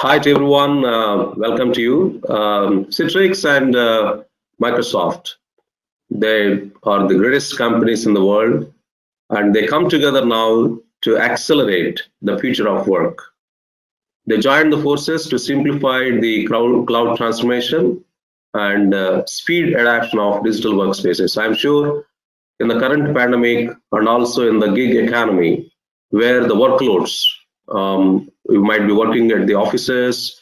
Hi to everyone. Welcome to you. Citrix and Microsoft, they are the greatest companies in the world, and they come together now to accelerate the future of work. They joined the forces to simplify the cloud transformation and speed adoption of digital workspaces. I'm sure in the current pandemic and also in the gig economy, where the workloads, we might be working at the offices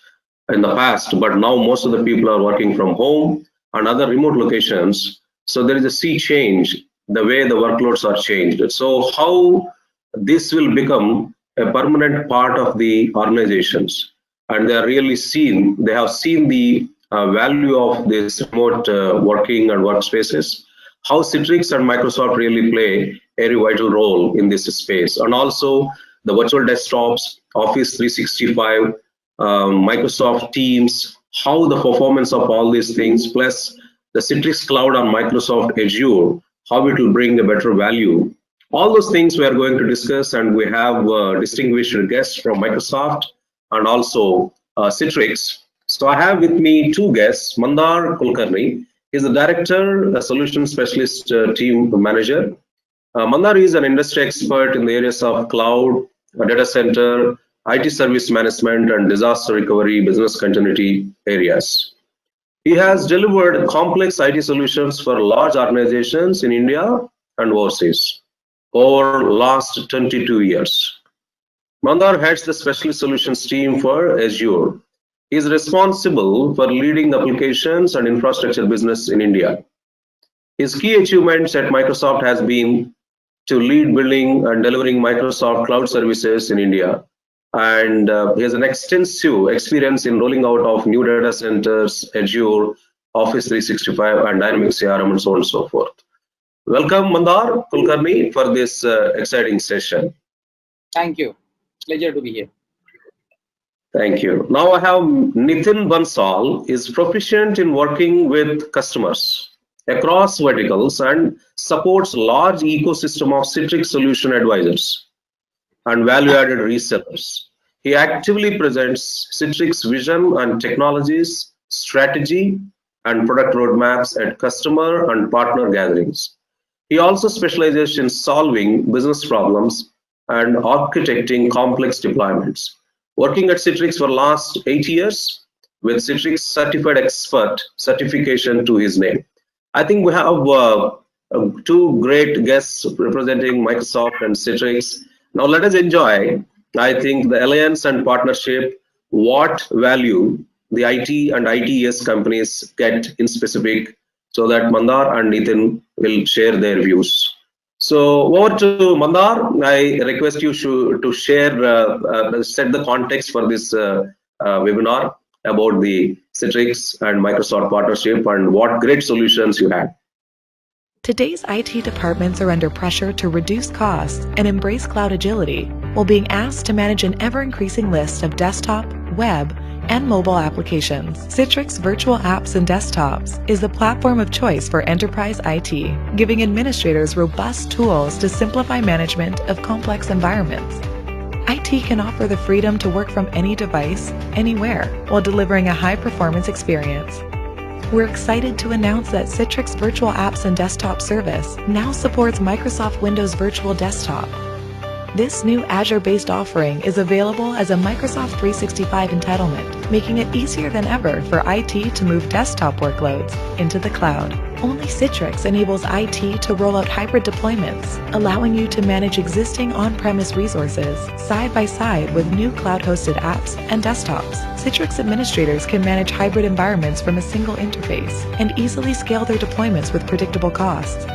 in the past, but now most of the people are working from home and other remote locations. So there is a sea change, the way the workloads are changed. So how this will become a permanent part of the organizations, and they have seen the value of this remote working and workspaces, how Citrix and Microsoft really play a very vital role in this space, and also the virtual desktops, Office 365, Microsoft Teams, how the performance of all these things, plus the Citrix Cloud on Microsoft Azure, how it will bring a better value. All those things we are going to discuss, and we have distinguished guests from Microsoft and also Citrix. So I have with me two guests, Mandar Kulkarni. He's the director, the solution specialist team manager. Mandar is an industry expert in the areas of cloud, data center, IT service management, and disaster recovery, business continuity areas. He has delivered complex IT solutions for large organizations in India and overseas over last 22 years. Mandar heads the specialist solutions team for Azure. He is responsible for leading applications and infrastructure business in India. His key achievements at Microsoft has been to lead building and delivering Microsoft cloud services in India. And he has an extensive experience in rolling out of new data centers, Azure, Office 365, and Dynamics CRM, and so on and so forth. Welcome, Mandar Kulkarni, for this exciting session. Thank you. Pleasure to be here. Thank you. Now I have Nitin Bansal, is proficient in working with customers across verticals and supports large ecosystem of Citrix solution advisors and value-added resellers. He actively presents Citrix vision and technologies, strategy, and product roadmaps at customer and partner gatherings. He also specializes in solving business problems and architecting complex deployments. Working at Citrix for last 8 years with Citrix Certified Expert certification to his name. I think we have two great guests representing Microsoft and Citrix. Now let us enjoy, I think, the alliance and partnership, what value the IT and ITES companies get in specific, so that Mandar and Nitin will share their views. So over to Mandar. I request you to share, set the context for this webinar about the Citrix and Microsoft partnership and what great solutions you had. Today's IT departments are under pressure to reduce costs and embrace cloud agility while being asked to manage an ever-increasing list of desktop, web, and mobile applications. Citrix Virtual Apps and Desktops is the platform of choice for enterprise IT, giving administrators robust tools to simplify management of complex environments. IT can offer the freedom to work from any device, anywhere, while delivering a high-performance experience. We're excited to announce that Citrix Virtual Apps and Desktop service now supports Microsoft Windows Virtual Desktop. This new Azure-based offering is available as a Microsoft 365 entitlement, making it easier than ever for IT to move desktop workloads into the cloud. Only Citrix enables IT to roll out hybrid deployments, allowing you to manage existing on-premise resources side by side with new cloud-hosted apps and desktops. Citrix administrators can manage hybrid environments from a single interface and easily scale their deployments with predictable costs.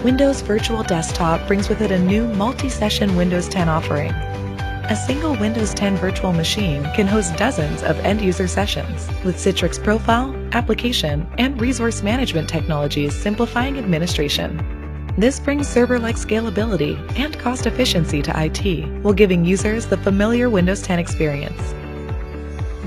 Windows Virtual Desktop brings with it a new multi-session Windows 10 offering. A single Windows 10 virtual machine can host dozens of end-user sessions, with Citrix Profile, application, and resource management technologies simplifying administration. This brings server-like scalability and cost efficiency to IT, while giving users the familiar Windows 10 experience.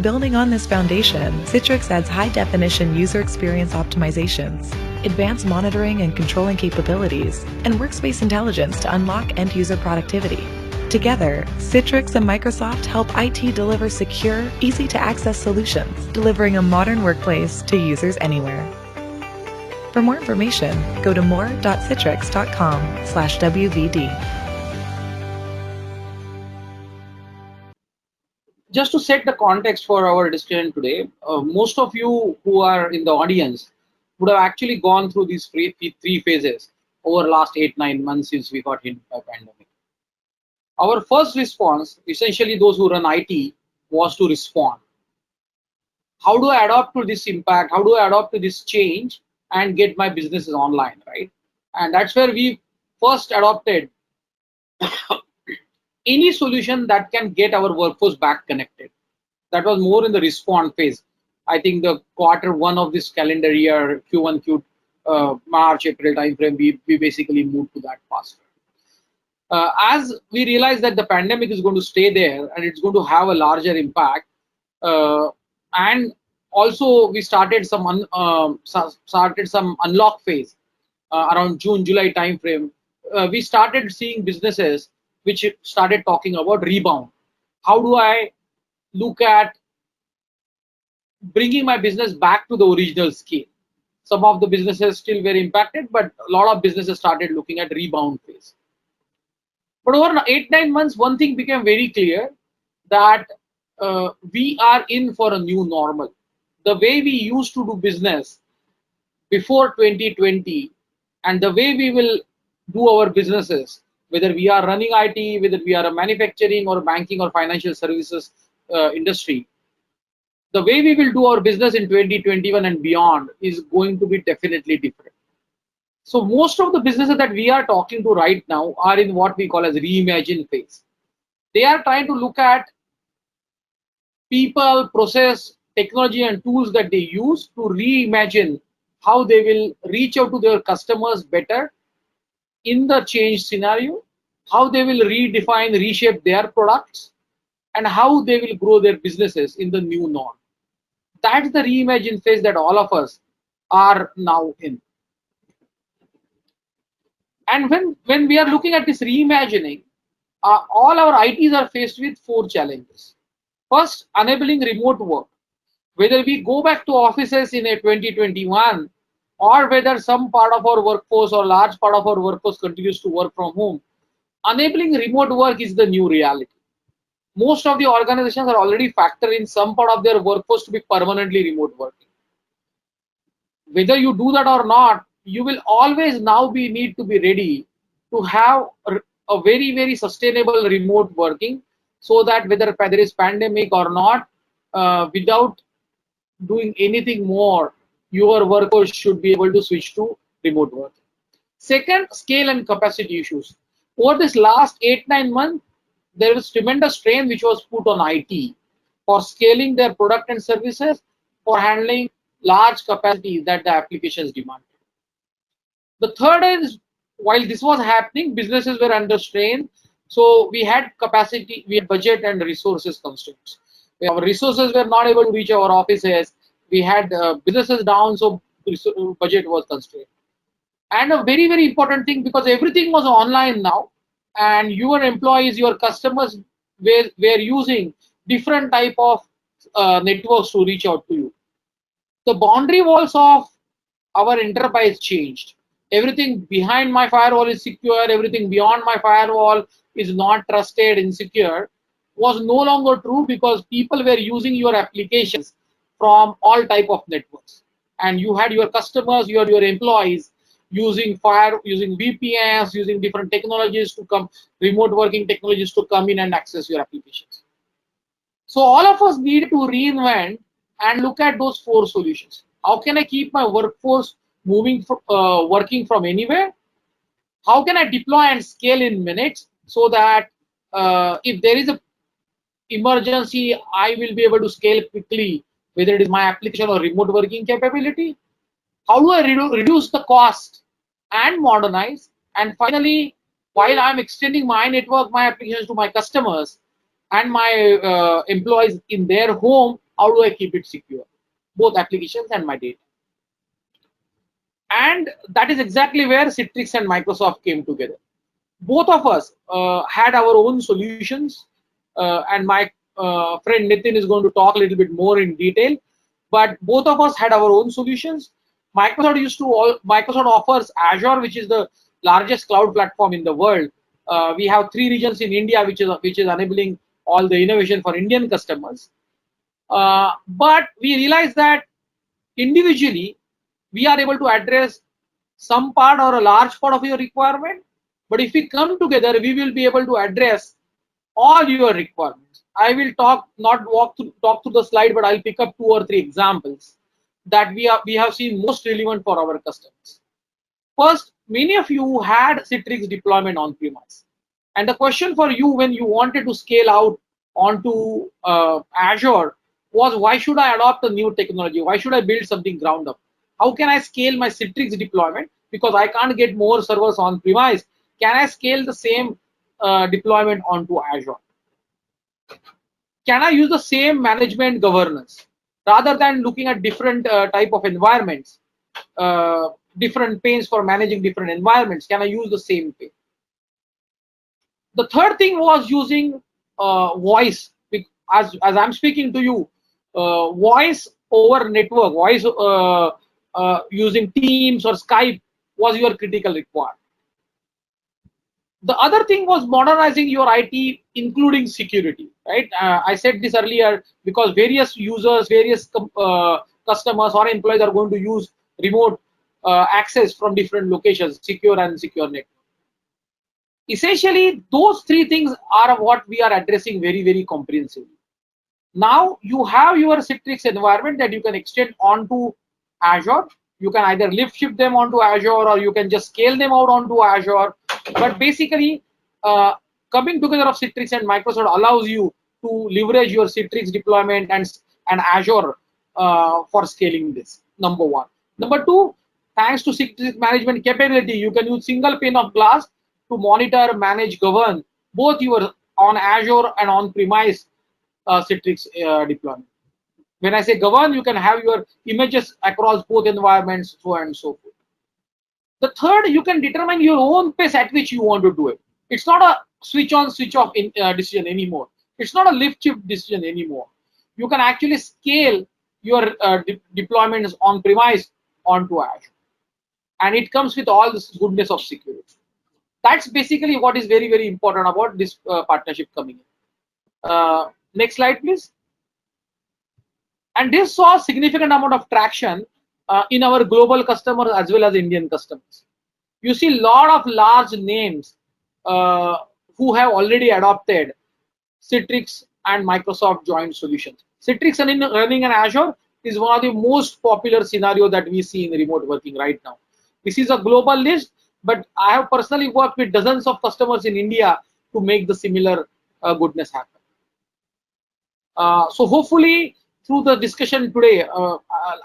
Building on this foundation, Citrix adds high-definition user experience optimizations, advanced monitoring and controlling capabilities, and workspace intelligence to unlock end-user productivity. Together, Citrix and Microsoft help IT deliver secure, easy-to-access solutions, delivering a modern workplace to users anywhere. For more information, go to more.citrix.com/WVD. Just to set the context for our discussion today, most of you who are in the audience would have actually gone through these three phases over the last 8-9 months since we got hit by pandemic. Our first response, essentially those who run IT, was to respond. How do I adapt to this impact? How do I adapt to this change and get my businesses online, right? And that's where we first adopted any solution that can get our workforce back connected. That was more in the respond phase. I think the Q1 of this calendar year, Q1, March, April timeframe, we basically moved to that faster. As we realized that the pandemic is going to stay there and it's going to have a larger impact, and also we started some unlock phase around June, July timeframe. We started seeing businesses which started talking about rebound. How do I look at bringing my business back to the original scale? Some of the businesses still very impacted, but a lot of businesses started looking at rebound phase. But over 8-9 months, one thing became very clear, that we are in for a new normal. The way we used to do business before 2020 and the way we will do our businesses, whether we are running IT, whether we are a manufacturing or banking or financial services industry, the way we will do our business in 2021 and beyond is going to be definitely different. So most of the businesses that we are talking to right now are in what we call as reimagine phase. They are trying to look at people, process, technology and tools that they use to reimagine how they will reach out to their customers better in the change scenario, how they will redefine, reshape their products, and how they will grow their businesses in the new norm. That's the reimagine phase that all of us are now in. And when we are looking at this reimagining, all our ITs are faced with 4 challenges. First, enabling remote work. Whether we go back to offices in a 2021 or whether some part of our workforce or large part of our workforce continues to work from home, enabling remote work is the new reality. Most of the organizations are already factoring some part of their workforce to be permanently remote working. Whether you do that or not, you will always now need to be ready to have a very, very sustainable remote working, so that whether there is pandemic or not, without doing anything more, your workforce should be able to switch to remote work. Second, scale and capacity issues. Over this last 8-9 months, there was tremendous strain which was put on IT for scaling their product and services, for handling large capacity that the applications demanded. The third is, while this was happening, businesses were under strain. So we had capacity, we had budget and resources constraints. Our resources were not able to reach our offices. We had businesses down, so budget was constrained. And a very, very important thing, because everything was online now, and your employees, your customers were using different type of networks to reach out to you. The boundary walls of our enterprise changed. Everything behind my firewall is secure, everything beyond my firewall is not trusted, insecure, was no longer true, because people were using your applications from all type of networks. And you had your customers, you had your employees using VPNs, using different technologies to come, remote working technologies to come in and access your applications. So all of us need to reinvent and look at those 4 solutions. How can I keep my workforce moving, working from anywhere? How can I deploy and scale in minutes, so that if there is a emergency, I will be able to scale quickly, whether it is my application or remote working capability? How do I reduce the cost and modernize? And finally, while I'm extending my network, my applications to my customers and my employees in their home, how do I keep it secure, both applications and my data? And that is exactly where Citrix and Microsoft came together. both of us had our own solutions, and my friend Nitin is going to talk a little bit more in detail. But both of us had our own solutions. Microsoft offers Azure, which is the largest cloud platform in the world. We have 3 regions in India, which is enabling all the innovation for Indian customers. But we realized that individually we are able to address some part or a large part of your requirement, but if we come together we will be able to address all your requirements. I will talk through the slide, but I'll pick up 2 or 3 examples that we have seen most relevant for our customers. First, many of you had Citrix deployment on premise, and the question for you when you wanted to scale out onto Azure was, why should I adopt a new technology? Why should I build something ground up? How can I scale my Citrix deployment, because I can't get more servers on premise? Can I scale the same deployment onto Azure? Can I use the same management governance rather than looking at different type of environments, different panes for managing different environments? Can I use the same pane? The third thing was using voice. As I'm speaking to you, voice over network, voice using Teams or Skype was your critical requirement. The other thing was modernizing your IT, including security, right? I said this earlier, because various users, various customers or employees are going to use remote access from different locations, secure and secure network. Essentially, those 3 things are what we are addressing very, very comprehensively. Now you have your Citrix environment that you can extend onto Azure. You can either lift shift them onto Azure, or you can just scale them out onto Azure. But basically, coming together of Citrix and Microsoft allows you to leverage your Citrix deployment and Azure for scaling this. Number 1. Number 2, thanks to Citrix management capability, you can use single pane of glass to monitor, manage, govern both your on Azure and on premise Citrix deployment. When I say govern, you can have your images across both environments, so on and so forth. The third, you can determine your own pace at which you want to do it. It's not a switch on, switch off decision anymore. It's not a lift shift decision anymore. You can actually scale your deployments on premise onto Azure, and it comes with all this goodness of security. That's basically what is very, very important about this partnership coming in. Next slide, please. And this saw a significant amount of traction in our global customers as well as Indian customers. You see a lot of large names who have already adopted Citrix and Microsoft joint solutions. Citrix running in Azure is one of the most popular scenarios that we see in remote working right now. This is a global list, but I have personally worked with dozens of customers in India to make the similar goodness happen. So hopefully through the discussion today,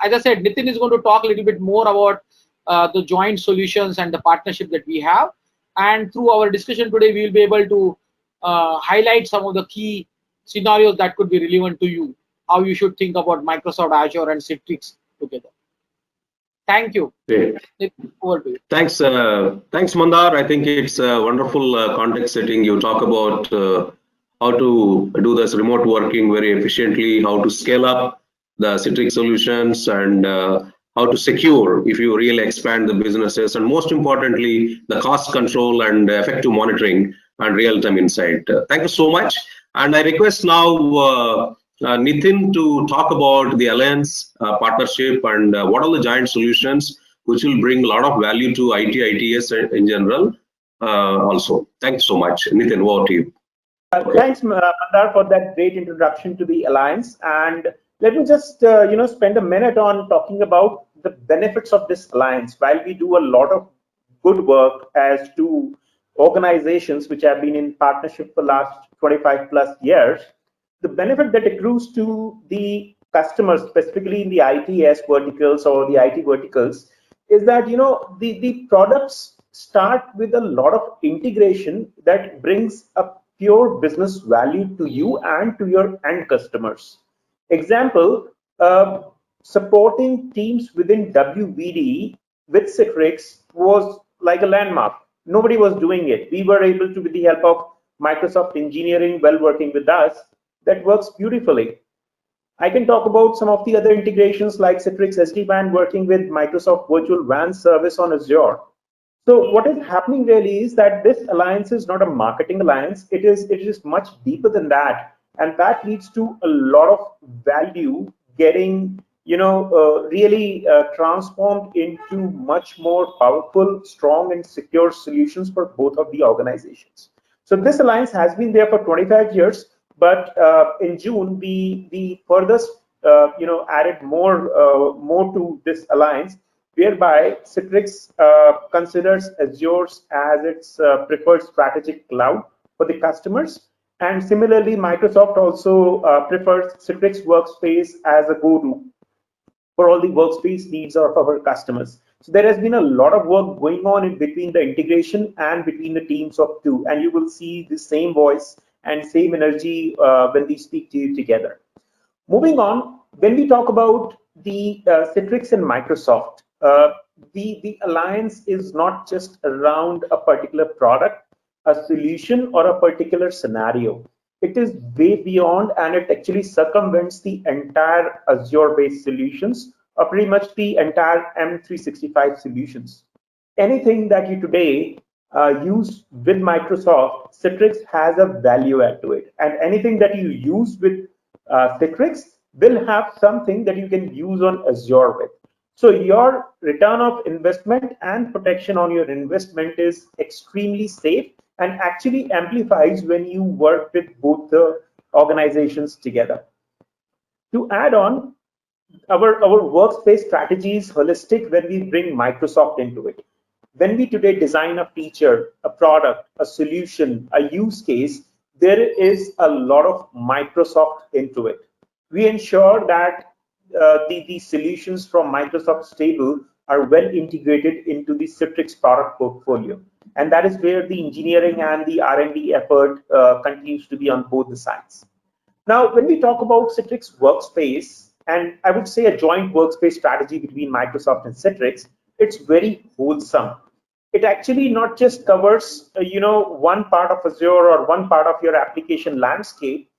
as I said, Nitin is going to talk a little bit more about the joint solutions and the partnership that we have. And through our discussion today, we will be able to highlight some of the key scenarios that could be relevant to you, how you should think about Microsoft Azure and Citrix together. Thank you. Great. Over to you. Thanks, Mandar. I think it's a wonderful context setting. You talk about how to do this remote working very efficiently, how to scale up the Citrix solutions, and how to secure if you really expand the businesses, and most importantly, the cost control and effective monitoring and real-time insight. Thank you so much. And I request now Nitin to talk about the Alliance partnership and what are the giant solutions which will bring a lot of value to IT, ITS in general also. Thanks so much. Nitin, over to you. Thanks, Mandar, for that great introduction to the Alliance. And let me just spend a minute on talking about the benefits of this Alliance. While we do a lot of good work as two organizations which have been in partnership for the last 25 plus years, the benefit that accrues to the customers, specifically in the ITS verticals or the IT verticals, is that the products start with a lot of integration that brings a pure business value to you and to your end customers. Example, supporting teams within WVD with Citrix was like a landmark. Nobody was doing it. We were able to, with the help of Microsoft engineering, well working with us, that works beautifully. I can talk about some of the other integrations like Citrix SD-WAN working with Microsoft Virtual WAN service on Azure. So what is happening really is that this alliance is not a marketing alliance. It is much deeper than that, and that leads to a lot of value getting really transformed into much more powerful, strong, and secure solutions for both of the organizations. So this alliance has been there for 25 years, but in June we further added more to this alliance, whereby Citrix considers Azure as its preferred strategic cloud for the customers. And similarly, Microsoft also prefers Citrix Workspace as a go-to for all the workspace needs of our customers. So there has been a lot of work going on in between the integration and between the teams of two, and you will see the same voice and same energy when we speak to you together. Moving on, when we talk about the Citrix and Microsoft, the alliance is not just around a particular product, a solution, or a particular scenario. It is way beyond, and it actually circumvents the entire Azure-based solutions, or pretty much the entire M365 solutions. Anything that you today use with Microsoft, Citrix has a value add to it, and anything that you use with Citrix will have something that you can use on Azure with. So your return of investment and protection on your investment is extremely safe and actually amplifies when you work with both the organizations together. To add on, our workspace strategy is holistic when we bring Microsoft into it. When we today design a feature, a product, a solution, a use case, there is a lot of Microsoft into it. We ensure that the solutions from Microsoft stable are well integrated into the Citrix product portfolio. And that is where the engineering and the R&D effort continues to be on both the sides. Now, when we talk about Citrix Workspace, and I would say a joint workspace strategy between Microsoft and Citrix, it's very wholesome. It actually not just covers one part of Azure or one part of your application landscape.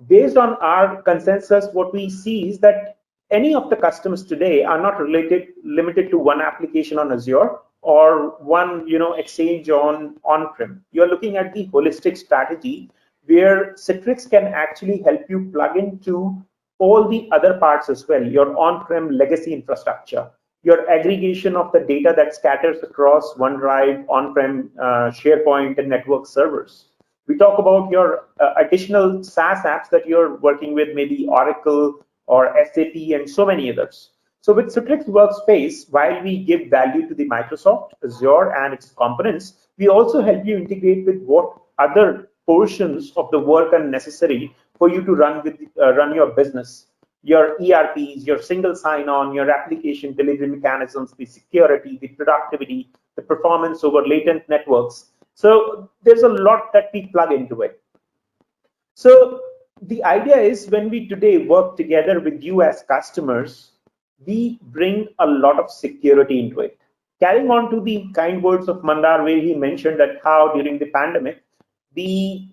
Based on our consensus, what we see is that any of the customers today are not limited to one application on Azure or one exchange on-prem. You're looking at the holistic strategy where Citrix can actually help you plug into all the other parts as well, your on-prem legacy infrastructure, your aggregation of the data that scatters across OneDrive, on-prem, SharePoint, and network servers. We talk about your additional SaaS apps that you're working with, maybe Oracle or SAP and so many others. So with Citrix Workspace, while we give value to the Microsoft, Azure, and its components, we also help you integrate with what other portions of the work are necessary for you to run your business. Your ERPs, your single sign-on, your application delivery mechanisms, the security, the productivity, the performance over latent networks. So there's a lot that we plug into it. So the idea is when we today work together with you as customers, we bring a lot of security into it. Carrying on to the kind words of Mandar, where he mentioned that how during the pandemic, the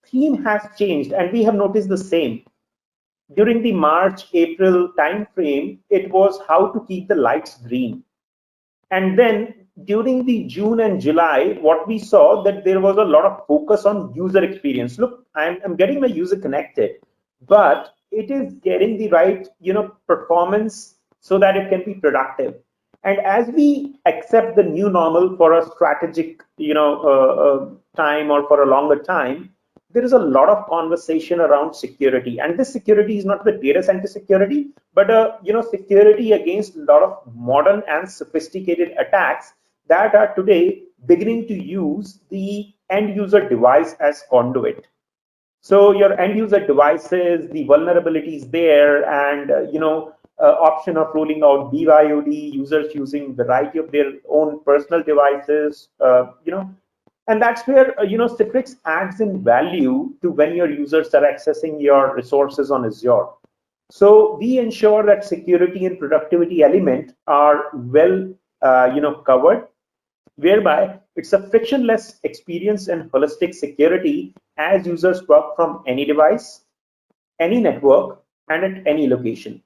theme has changed, and we have noticed the same. During the March-April timeframe, it was how to keep the lights green. And then during the June and July, what we saw that there was a lot of focus on user experience. Look, I'm getting my user connected, but it is getting the right performance so that it can be productive. And as we accept the new normal for a strategic time or for a longer time, there is a lot of conversation around security, and this security is not the data center security, but security against a lot of modern and sophisticated attacks that are today beginning to use the end user device as conduit. So your end user devices, the vulnerabilities there, and option of rolling out BYOD, users using variety of their own personal devices, and that's where Citrix adds in value to when your users are accessing your resources on Azure. So we ensure that security and productivity element are well covered. whereby it's a frictionless experience and holistic security as users work from any device, any network, and at any location.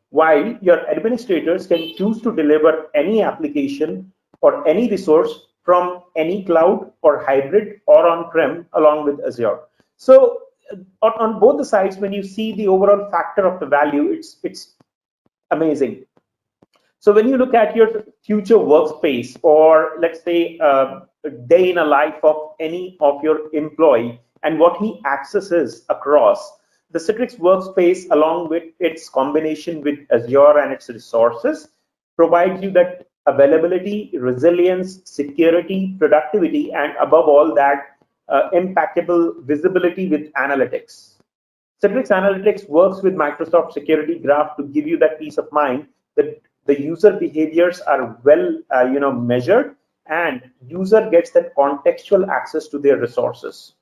While your administrators can choose to deliver any application or any resource from any cloud or hybrid or on-prem along with Azure. So on both the sides, when you see the overall factor of the value, it's amazing. So when you look at your future workspace, or let's say a day in a life of any of your employee and what he accesses across, the Citrix workspace, along with its combination with Azure and its resources, provides you that availability, resilience, security, productivity, and above all that, impeccable visibility with analytics. Citrix Analytics works with Microsoft Security Graph to give you that peace of mind that the user behaviors are well measured, and user gets that contextual access to their resources.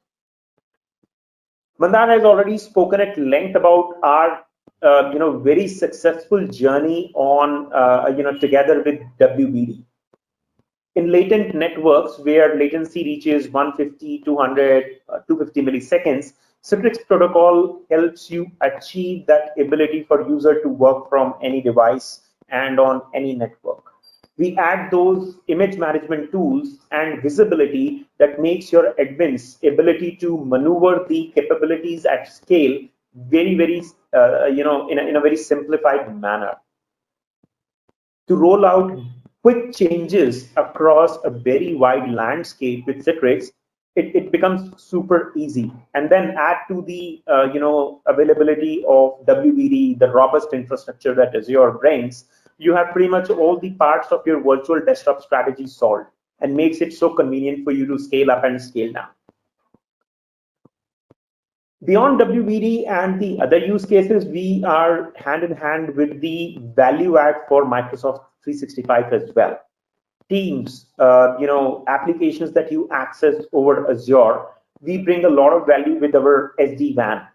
Mandar has already spoken at length about our very successful journey on together with WBD. In latent networks where latency reaches 150, 200, 250 milliseconds, Citrix protocol helps you achieve that ability for user to work from any device and on any network. We add those image management tools and visibility that makes your admin's ability to maneuver the capabilities at scale very, very, in a very simplified manner. To roll out quick changes across a very wide landscape with Citrix, it becomes super easy. And then add to the availability of WBD, the robust infrastructure that Azure brings, you have pretty much all the parts of your virtual desktop strategy solved, and makes it so convenient for you to scale up and scale down. Beyond WBD and the other use cases, we are hand in hand with the value add for Microsoft 365 as well. Teams, applications that you access over Azure, we bring a lot of value with our SD-WAN.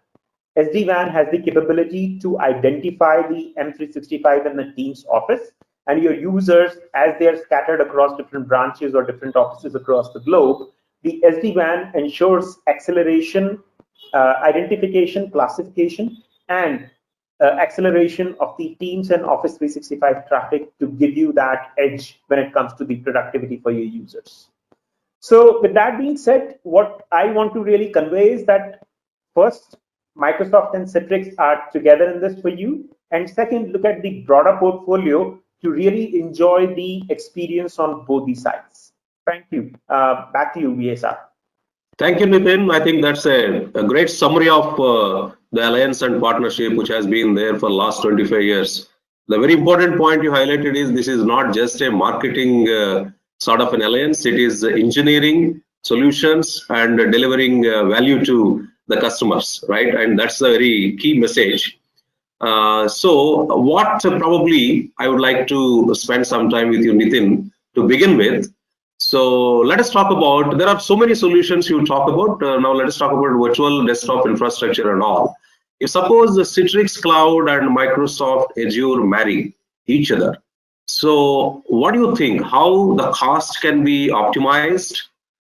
SD-WAN has the capability to identify the M365 and the Teams office, and your users, as they are scattered across different branches or different offices across the globe, the SD-WAN ensures acceleration, identification, classification, and acceleration of the Teams and Office 365 traffic to give you that edge when it comes to the productivity for your users. So with that being said, what I want to really convey is that first, Microsoft and Citrix are together in this for you. And second, look at the broader portfolio to really enjoy the experience on both these sides. Thank you. Back to you, VSR. Thank you, Nitin. I think that's a great summary of the alliance and partnership which has been there for the last 25 years. The very important point you highlighted is this is not just a marketing sort of an alliance. It is engineering solutions and delivering value to the customers, right? And that's a very key message. So what probably I would like to spend some time with you, Nitin, to begin with. So let us talk about, there are so many solutions you talk about. Now let us talk about virtual desktop infrastructure and all. If suppose the Citrix Cloud and Microsoft Azure marry each other, so what do you think, how the cost can be optimized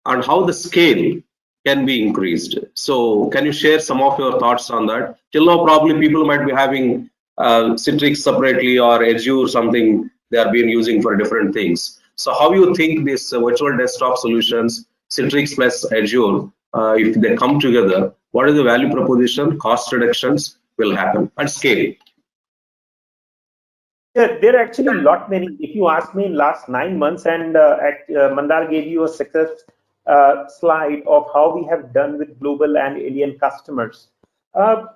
and how the scale can be increased? So can you share some of your thoughts on that? Till now, probably people might be having Citrix separately or Azure something they are being using for different things. So how you think this virtual desktop solutions, Citrix plus Azure, if they come together, what is the value proposition, cost reductions will happen and scale? Yeah, there are actually a lot many. If you ask me in last 9 months, and Mandar gave you a success slide of how we have done with global and alien customers.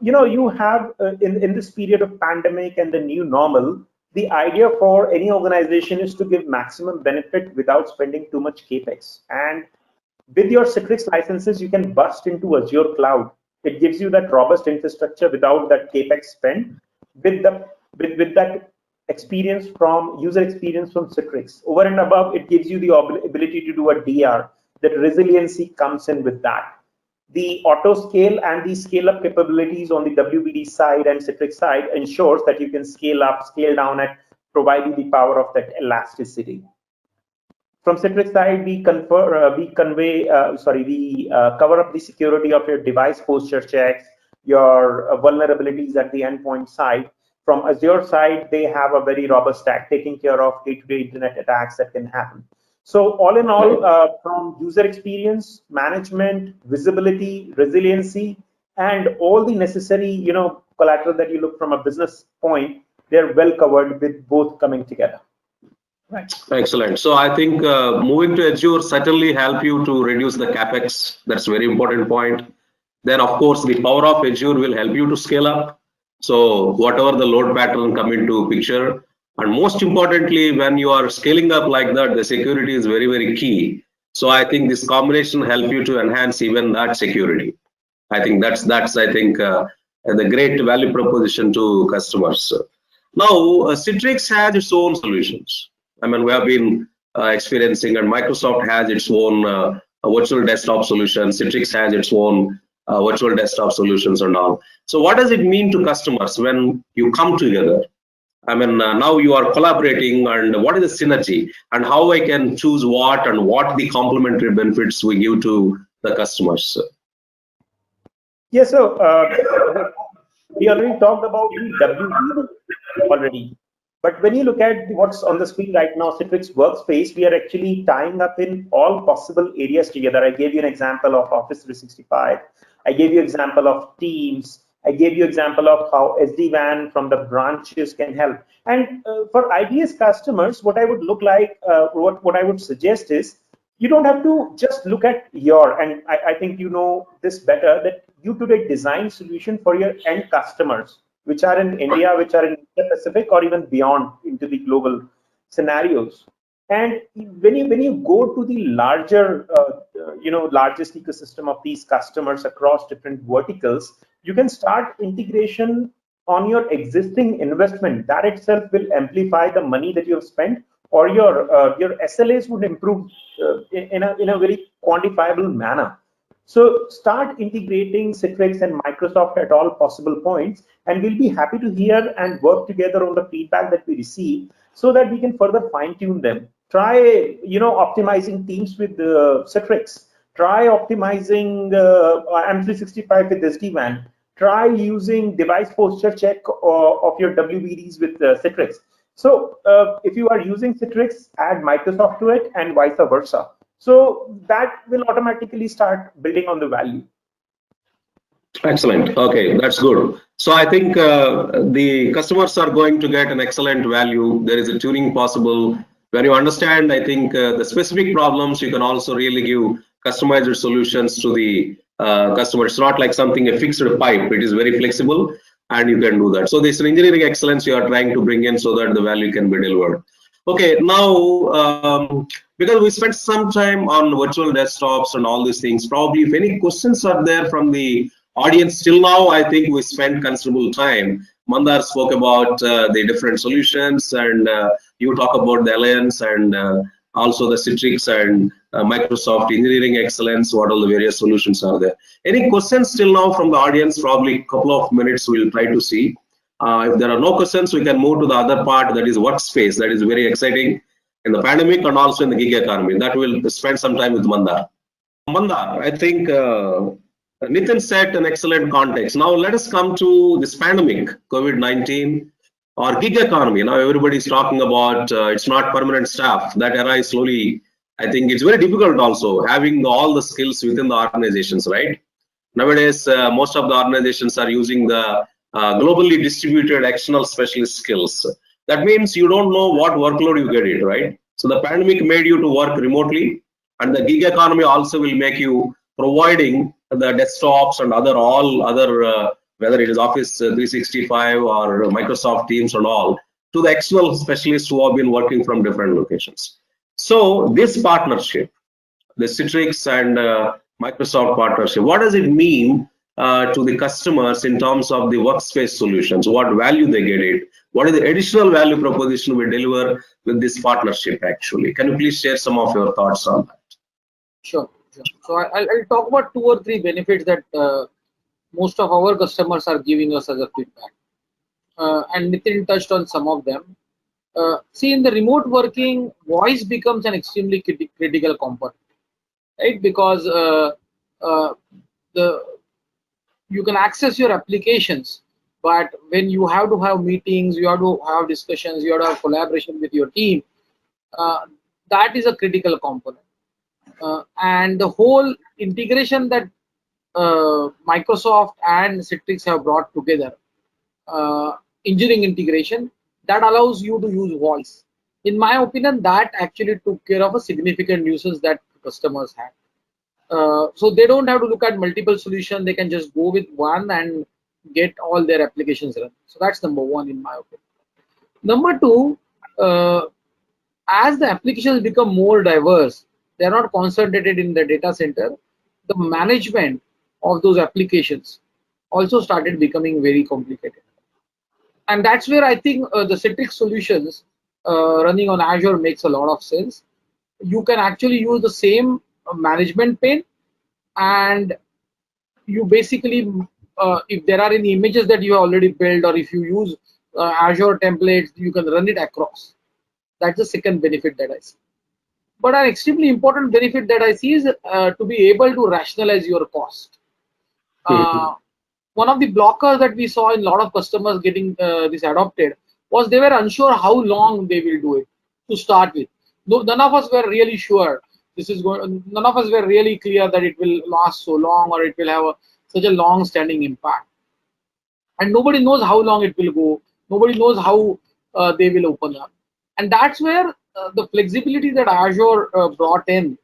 You have in this period of pandemic and the new normal, the idea for any organization is to give maximum benefit without spending too much capex. And with your Citrix licenses, you can burst into Azure cloud. It gives you that robust infrastructure without that capex spend. With that experience from user experience from Citrix, over and above, it gives you the ability to do a DR. That resiliency comes in with that. The auto scale and the scale up capabilities on the WBD side and Citrix side ensures that you can scale up, scale down, and provide you the power of that elasticity. From Citrix side, we cover up the security of your device posture checks, your vulnerabilities at the endpoint side. From Azure side, they have a very robust stack taking care of day-to-day internet attacks that can happen. So all in all, from user experience, management, visibility, resiliency, and all the necessary, collateral that you look from a business point, they're well covered with both coming together. Right. Excellent. So I think moving to Azure certainly help you to reduce the capex. That's a very important point. Then of course the power of Azure will help you to scale up. So whatever the load pattern come into picture, and most importantly, when you are scaling up like that, the security is very, very key. So I think this combination help you to enhance even that security. I think that's I think the great value proposition to customers. Now Citrix has its own solutions. I mean, we have been experiencing, and Microsoft has its own virtual desktop solution. Citrix has its own virtual desktop solutions and all. So what does it mean to customers when you come together? I mean, now you are collaborating, and what is the synergy, and how I can choose what, and what the complementary benefits we give to the customers? Yeah, so we already talked about the WB already. But when you look at what's on the screen right now, Citrix Workspace, we are actually tying up in all possible areas together. I gave you an example of Office 365. I gave you an example of Teams. I gave you an example of how SD-WAN from the branches can help. And for IDS customers, what I would look like, what I would suggest is, you don't have to just look at your, and I think you know this better, that you today design solution for your end customers, which are in India, which are in the Pacific, or even beyond into the global scenarios. And when you go to the larger, largest ecosystem of these customers across different verticals, you can start integration on your existing investment. That itself will amplify the money that you have spent, or your SLAs would improve in a very quantifiable manner. So start integrating Citrix and Microsoft at all possible points, and we'll be happy to hear and work together on the feedback that we receive so that we can further fine-tune them. Try, optimizing Teams with Citrix. Try optimizing M365 with SD-WAN. Try using device posture check of your WBDs with Citrix. So if you are using Citrix, add Microsoft to it, and vice versa. So that will automatically start building on the value. Excellent. Okay, that's good. So I think the customers are going to get an excellent value. There is a tuning possible. When you understand, I think the specific problems, you can also really give customized solutions to the customer. It's not like something a fixed pipe. It is very flexible, and you can do that. So this engineering excellence you are trying to bring in so that the value can be delivered. Okay, now because we spent some time on virtual desktops and all these things, probably if any questions are there from the audience till now, I think we spent considerable time. Mandar spoke about the different solutions, and you talk about the Alliance and also the Citrix and Microsoft engineering excellence, what all the various solutions are there. Any questions till now from the audience? Probably a couple of minutes we'll try to see. If there are no questions, we can move to the other part, that is workspace. That is very exciting in the pandemic and also in the gig economy. That will spend some time with Mandar. Mandar, I think Nitin set an excellent context. Now let us come to this pandemic, COVID-19 or gig economy. Now everybody is talking about it's not permanent staff. That era is slowly, I think it's very difficult also having all the skills within the organizations, right? Nowadays, most of the organizations are using the globally distributed external specialist skills. That means you don't know what workload you get it, right? So the pandemic made you to work remotely, and the gig economy also will make you providing the desktops and all other whether it is Office 365 or Microsoft Teams and all to the external specialists who have been working from different locations. So this partnership, the Citrix and Microsoft partnership, what does it mean to the customers in terms of the workspace solutions? What value they get it? What is the additional value proposition we deliver with this partnership actually? Can you please share some of your thoughts on that? Sure. So I'll talk about 2 or 3 benefits that most of our customers are giving us as a feedback. And Nitin touched on some of them. See, in the remote working, voice becomes an extremely critical component, right? Because uh, the you can access your applications, but when you have to have meetings, you have to have discussions, you have to have collaboration with your team, uh, that is a critical component. And the whole integration that Microsoft and Citrix have brought together, engineering integration, that allows you to use voice. In my opinion, that actually took care of a significant nuisance that customers had. So they don't have to look at multiple solutions. They can just go with one and get all their applications run. So that's number one in my opinion. Number two, as the applications become more diverse, they are not concentrated in the data center. The management of those applications also started becoming very complicated. And that's where I think the Citrix solutions running on Azure makes a lot of sense. You can actually use the same management pane, and you basically, if there are any images that you have already built, or if you use Azure templates, you can run it across. That's the second benefit that I see. But an extremely important benefit that I see is to be able to rationalize your cost. One of the blockers that we saw in a lot of customers getting this adopted was they were unsure how long they will do it to start with. No, none of us were really sure this is going. None of us were really clear that it will last so long or it will have such a long-standing impact. And nobody knows how long it will go. Nobody knows how they will open up. And that's where the flexibility that Azure brought in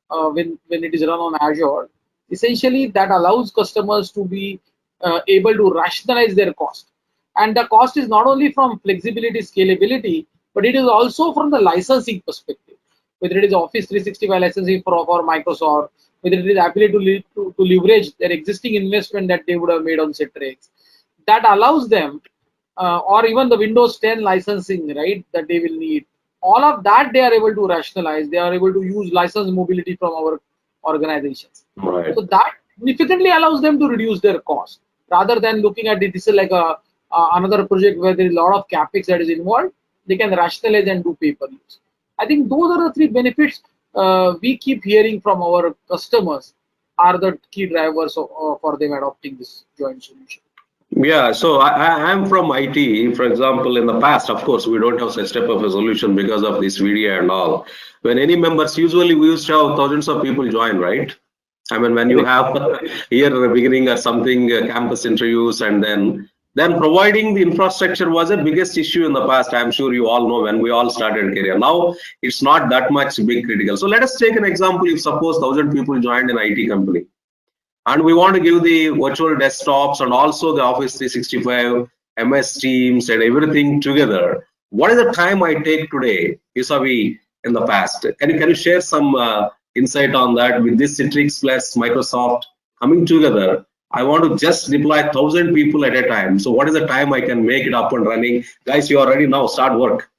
when it is run on Azure, essentially that allows customers to be able to rationalize their cost. And the cost is not only from flexibility, scalability, but it is also from the licensing perspective. Whether it is Office 365 licensing for Microsoft, whether it is ability to leverage their existing investment that they would have made on Citrix, that allows them, or even the Windows 10 licensing, right, that they will need. All of that they are able to rationalize. They are able to use license mobility from our organizations. Right. So that significantly allows them to reduce their cost rather than looking at it. This is like another project where there is a lot of capex that is involved. They can rationalize and do pay per use. I think those are the three benefits we keep hearing from our customers are the key drivers for them adopting this joint solution. Yeah, so I'm from IT. For example, in the past, of course, we don't have such type of a solution because of this VDI and all. When any members, usually we used to have thousands of people join, right? I mean, when you have here at the beginning or something, campus interviews, and then providing the infrastructure was the biggest issue in the past. I'm sure you all know when we all started career. Now it's not that much big critical. So let us take an example. If suppose 1,000 people joined an IT company, and we want to give the virtual desktops and also the Office 365, MS Teams, and everything together. What is the time I take today vis-a-vis in the past? Can you share some insight on that with this Citrix plus Microsoft coming together? I want to just deploy 1,000 people at a time. So what is the time I can make it up and running? Guys, you are ready now. Start work.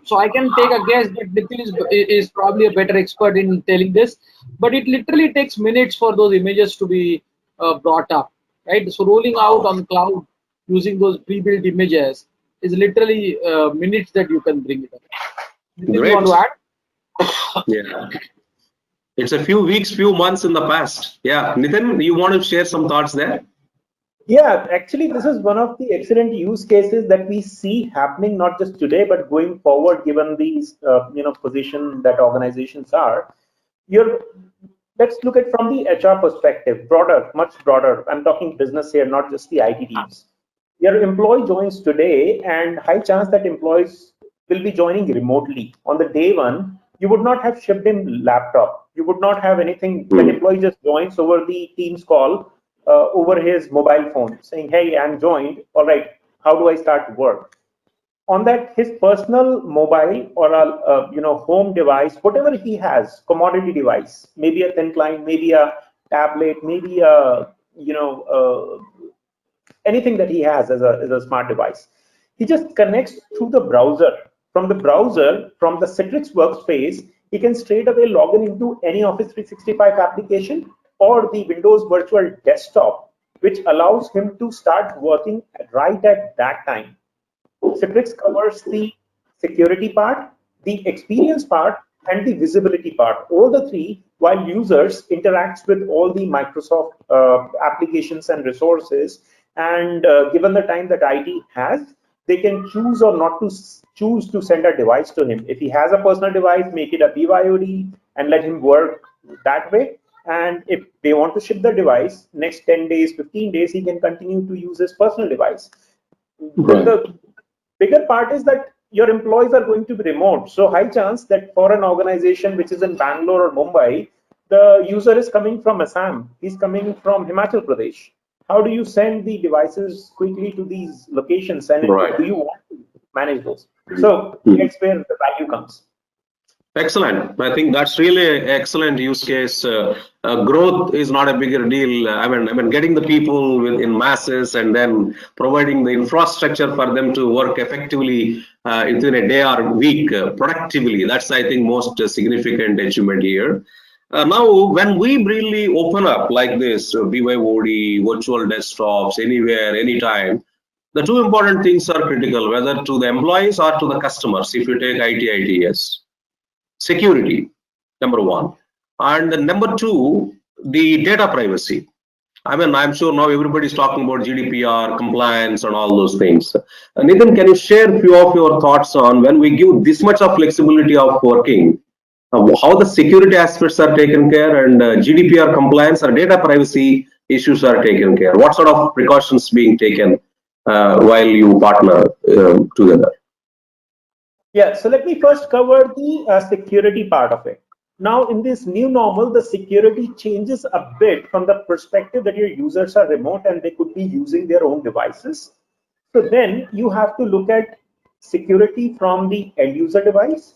So I can take a guess that Nitin is probably a better expert in telling this, but it literally takes minutes for those images to be brought up, right? So rolling out on cloud using those pre-built images is literally minutes that you can bring it up. Nitin, you want to add? Yeah. It's a few weeks, few months in the past. Yeah, Nitin, you want to share some thoughts there? Yeah, actually, this is one of the excellent use cases that we see happening not just today, but going forward, given these position that organizations are. You're, let's look at from the HR perspective, broader, much broader. I'm talking business here, not just the IT teams. Your employee joins today, and high chance that employees will be joining remotely. On the day one, you would not have shipped him laptop. You would not have anything. That employee just joins over the Teams call over his mobile phone, saying, "Hey, I'm joined. All right, how do I start work?" On that, his personal mobile or a home device, whatever he has, commodity device, maybe a thin client, maybe a tablet, maybe a anything that he has as a smart device. He just connects through the browser. From the browser, from the Citrix workspace, he can straight away log in into any Office 365 application or the Windows Virtual Desktop, which allows him to start working right at that time. Citrix covers the security part, the experience part, and the visibility part. All the three, while users interacts with all the Microsoft applications and resources, and given the time that IT has, they can choose or not to choose to send a device to him. If he has a personal device, make it a BYOD and let him work that way. And if they want to ship the device, next 10 days, 15 days, he can continue to use his personal device. Right. The bigger part is that your employees are going to be remote. So high chance that for an organization which is in Bangalore or Mumbai, the user is coming from Assam, he's coming from Himachal Pradesh. How do you send the devices quickly to these locations, and Right. do you want to manage those? So that's where the value comes. Excellent. I think that's really an excellent use case. Growth is not a bigger deal. I mean, getting the people in masses and then providing the infrastructure for them to work effectively within a day or week productively. That's, I think, most significant achievement here. Now, when we really open up like this, BYOD, virtual desktops, anywhere, anytime, the two important things are critical, whether to the employees or to the customers. If you take IT, ITS. Security, number one. And number two, the data privacy. I mean, I'm sure now everybody's talking about GDPR, compliance, and all those things. Nitin, can you share a few of your thoughts on when we give this much of flexibility of working, how the security aspects are taken care and GDPR compliance or data privacy issues are taken care? What sort of precautions being taken while you partner together? Yeah, so let me first cover the security part of it. Now, in this new normal, the security changes a bit from the perspective that your users are remote and they could be using their own devices. So then you have to look at security from the end user device,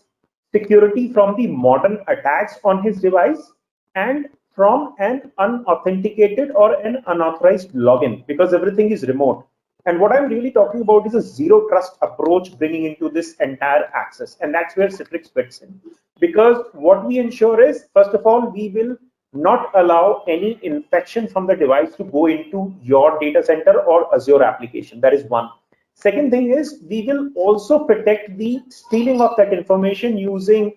security from the modern attacks on his device, and from an unauthenticated or an unauthorized login, because everything is remote. And what I'm really talking about is a zero trust approach bringing into this entire access. And that's where Citrix fits in. Because what we ensure is, first of all, we will not allow any infection from the device to go into your data center or Azure application. That is one. Second thing is, we will also protect the stealing of that information using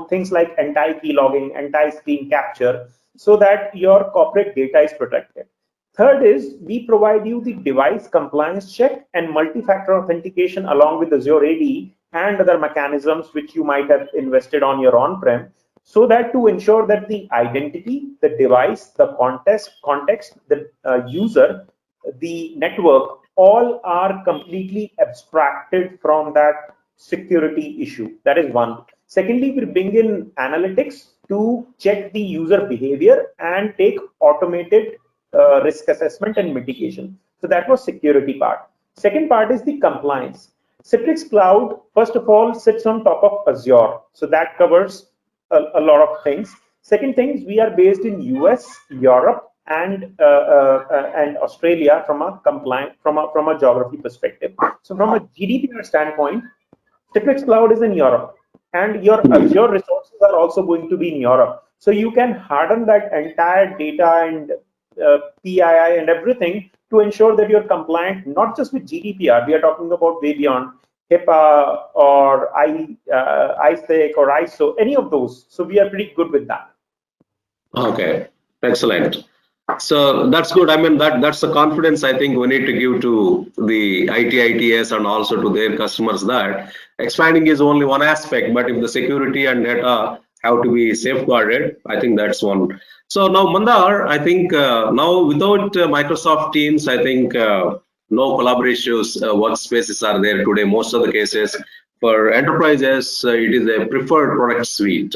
things like anti-key logging, anti-screen capture, so that your corporate data is protected. Third is, we provide you the device compliance check and multi-factor authentication along with Azure AD and other mechanisms which you might have invested on your on-prem, so that to ensure that the identity, the device, the context, the user, the network, all are completely abstracted from that security issue. That is one. Secondly, we bring in analytics to check the user behavior and take automated risk assessment and mitigation. So that was security part. Second part is the compliance. Citrix Cloud, first of all, sits on top of Azure. So that covers a lot of things. Second thing is, we are based in US, Europe, and Australia from a geography perspective. So from a GDPR standpoint, Citrix Cloud is in Europe, and your Azure resources are also going to be in Europe. So you can harden that entire data and PII and everything to ensure that you're compliant, not just with GDPR. We are talking about way beyond HIPAA or ISEC or ISO, any of those. So we are pretty good with that. Okay, excellent. So that's good. I mean, that's the confidence I think we need to give to the IT, ITS and also to their customers, that expanding is only one aspect, but if the security and data have to be safeguarded, I think that's one. So now, Mandar, I think now without Microsoft Teams, I think no collaborations workspaces are there today. Most of the cases for enterprises, it is a preferred product suite.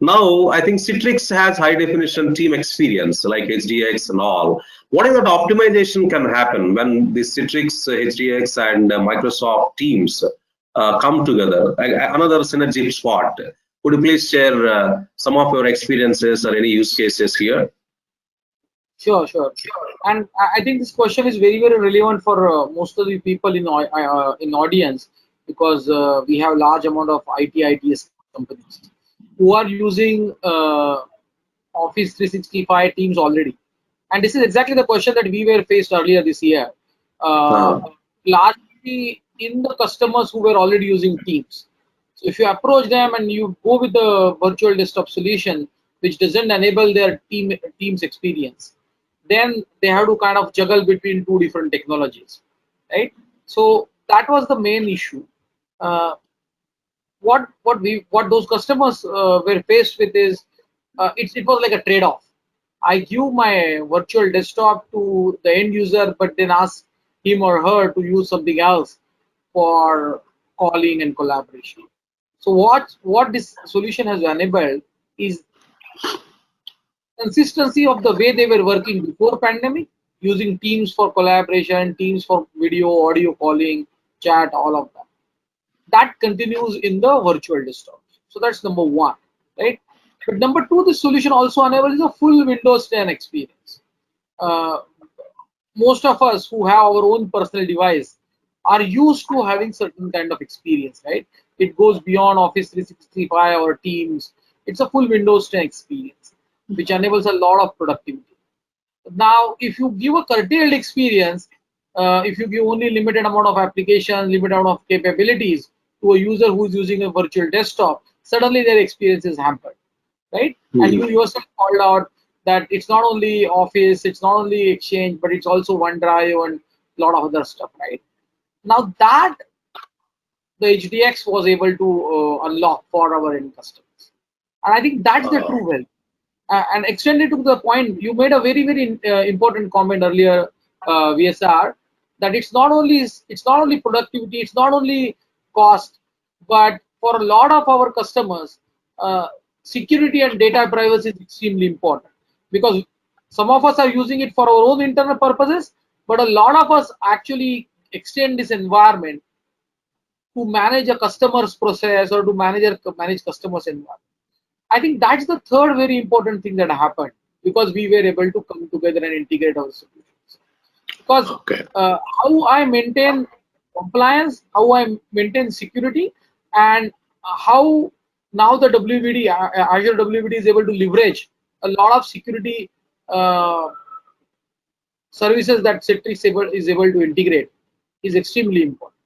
Now, I think Citrix has high definition team experience like HDX and all. What is that optimization can happen when the Citrix, HDX and Microsoft Teams come together? Another synergy spot. Could you please share some of your experiences or any use cases here? Sure. And I think this question is very, very relevant for most of the people in audience, because we have large amount of IT, ITS companies who are using Office 365 Teams already. And this is exactly the question that we were faced earlier this year. Largely, in the customers who were already using Teams. So if you approach them and you go with the virtual desktop solution, which doesn't enable their Teams experience, then they have to kind of juggle between two different technologies, right? So that was the main issue. What those customers were faced with is it was like a trade-off. I give my virtual desktop to the end user, but then ask him or her to use something else for calling and collaboration. So what this solution has enabled is consistency of the way they were working before pandemic, using Teams for collaboration, Teams for video, audio calling, chat, all of that. That continues in the virtual desktop. So that's number one, right? But number two, this solution also enables a full Windows 10 experience. Most of us who have our own personal device are used to having certain kind of experience, right? It goes beyond Office 365 or Teams. It's a full Windows 10 experience, which enables a lot of productivity. Now, if you give a curtailed experience, if you give only limited amount of applications, limited amount of capabilities to a user who's using a virtual desktop, suddenly their experience is hampered, right? And you yourself called out that it's not only Office, it's not only Exchange, but it's also OneDrive and a lot of other stuff, right? Now that the HDX was able to unlock for our end customers, and I think that's the true wealth. And extended to the point, you made a very, very important comment earlier, VSR, that it's not only productivity, it's not only cost, but for a lot of our customers, security and data privacy is extremely important, because some of us are using it for our own internal purposes, but a lot of us actually extend this environment to manage a customer's process or to manage customers' environment. I think that's the third very important thing that happened, because we were able to come together and integrate our solutions. Because how I maintain compliance, how I maintain security, and how now the WWD, Azure WWD is able to leverage a lot of security services that Citrix is able to integrate is extremely important.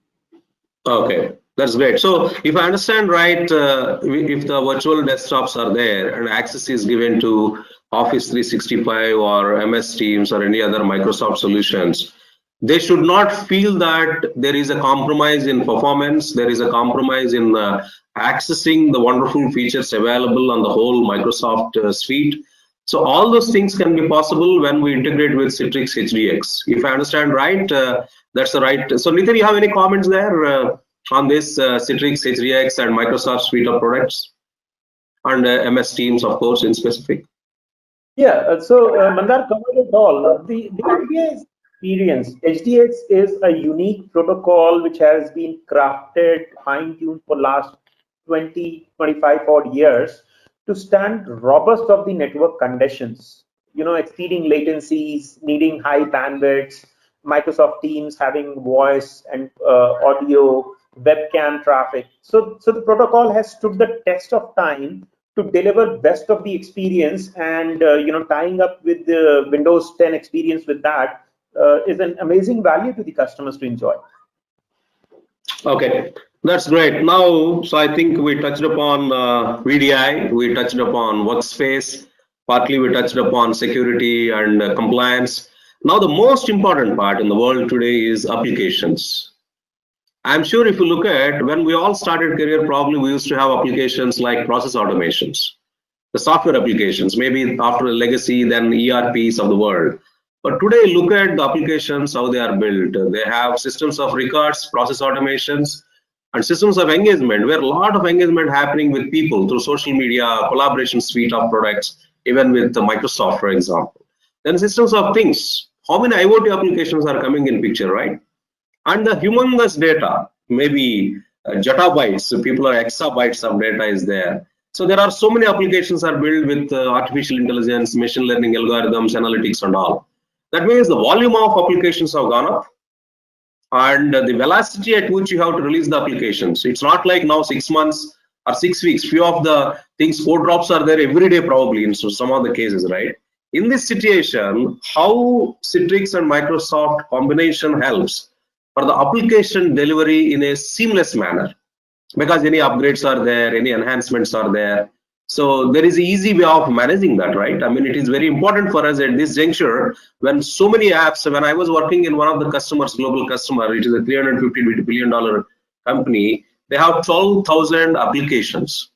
Okay, that's great. So if I understand right, if the virtual desktops are there and access is given to Office 365 or MS Teams or any other Microsoft solutions, they should not feel that there is a compromise in performance, there is a compromise in accessing the wonderful features available on the whole Microsoft suite. So all those things can be possible when we integrate with Citrix HDX. If I understand right, that's the right. So Nitin, you have any comments there on this Citrix HDX and Microsoft suite of products, and MS Teams, of course, in specific? Yeah, so Mandar covered it all. The idea is experience. HDX is a unique protocol which has been crafted, fine-tuned for last 20, 25 odd years to stand robust of the network conditions, exceeding latencies, needing high bandwidths, Microsoft Teams having voice and audio, webcam traffic. So the protocol has stood the test of time to deliver best of the experience, and tying up with the Windows 10 experience with that is an amazing value to the customers to enjoy. Okay, that's great. Now, so I think we touched upon VDI, we touched upon workspace, partly we touched upon security and compliance. Now, the most important part in the world today is applications. I'm sure if you look at when we all started career, probably we used to have applications like process automations, the software applications, maybe after a legacy, then ERPs of the world. But today, look at the applications, how they are built. They have systems of records, process automations, and systems of engagement, where a lot of engagement happening with people through social media, collaboration suite of products, even with Microsoft, for example. Then systems of things. How many IoT applications are coming in picture, right? And the humongous data, maybe zettabytes, so people are exabytes of data is there. So there are so many applications are built with artificial intelligence, machine learning algorithms, analytics and all. That means the volume of applications have gone up, and the velocity at which you have to release the applications. It's not like now 6 months or 6 weeks. Few of the things, code drops are there every day probably in some of the cases, right? In this situation, how Citrix and Microsoft combination helps for the application delivery in a seamless manner, because any upgrades are there, any enhancements are there. So there is an easy way of managing that, right? I mean, it is very important for us at this juncture when so many apps. When I was working in one of the customers, global customer, it is a $350 billion company. They have 12,000 applications.